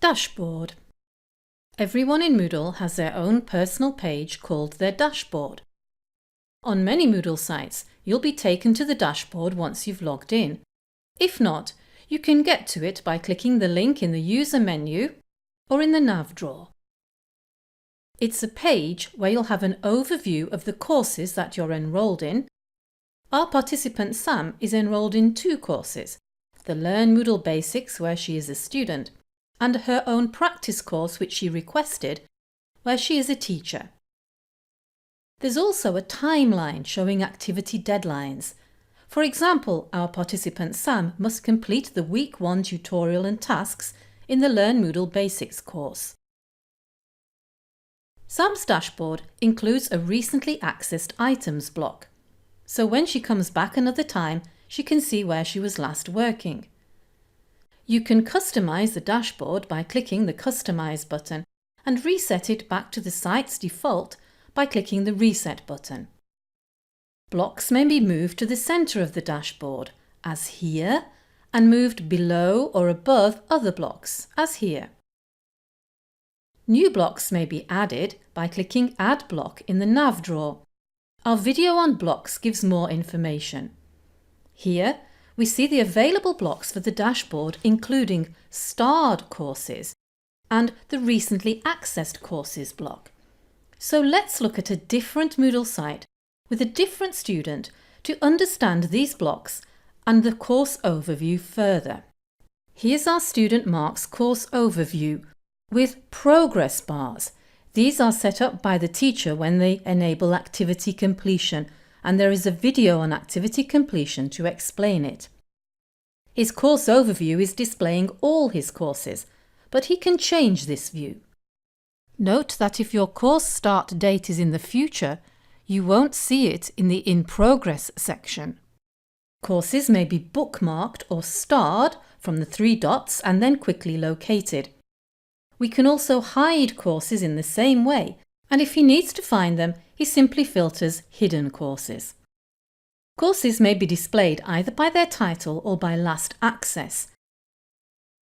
Dashboard. Everyone in Moodle has their own personal page called their dashboard. On many Moodle sites, you'll be taken to the dashboard once you've logged in. If not, you can get to it by clicking the link in the user menu or in the nav drawer. It's a page where you'll have an overview of the courses that you're enrolled in. Our participant Sam is enrolled in 2 courses, the Learn Moodle Basics, where she is a student, and her own practice course which she requested, where she is a teacher. There's also a timeline showing activity deadlines. For example, our participant Sam must complete the Week 1 tutorial and tasks in the Learn Moodle Basics course. Sam's dashboard includes a recently accessed items block, so when she comes back another time, she can see where she was last working. You can customize the dashboard by clicking the Customize button and reset it back to the site's default by clicking the Reset button. Blocks may be moved to the center of the dashboard, as here, and moved below or above other blocks, as here. New blocks may be added by clicking Add Block in the nav drawer. Our video on blocks gives more information. Here, we see the available blocks for the dashboard, including starred courses and the recently accessed courses block. So let's look at a different Moodle site with a different student to understand these blocks and the course overview further. Here's our student Mark's course overview with progress bars. These are set up by the teacher when they enable activity completion, and there is a video on activity completion to explain it. His course overview is displaying all his courses, but he can change this view. Note that if your course start date is in the future, you won't see it in the In Progress section. Courses may be bookmarked or starred from the 3 dots and then quickly located. We can also hide courses in the same way, and if he needs to find them, he simply filters Hidden Courses. Courses may be displayed either by their title or by last access.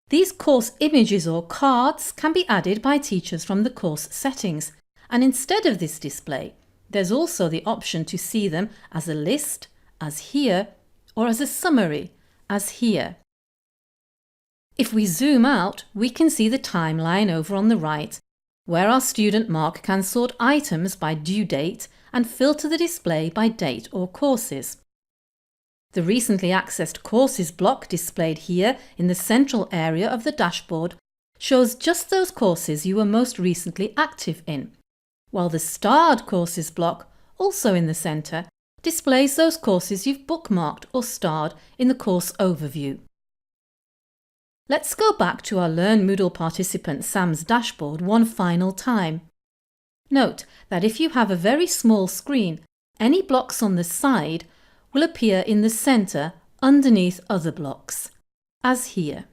These course images or cards can be added by teachers from the course settings, and instead of this display, there's also the option to see them as a list, as here, or as a summary, as here. If we zoom out, we can see the timeline over on the right, where our student Mark can sort items by due date and filter the display by date or courses. The recently accessed courses block displayed here in the central area of the dashboard shows just those courses you were most recently active in, while the starred courses block, also in the centre, displays those courses you've bookmarked or starred in the course overview. Let's go back to our Learn Moodle participant Sam's dashboard one final time. Note that if you have a very small screen, any blocks on the side will appear in the centre underneath other blocks, as here.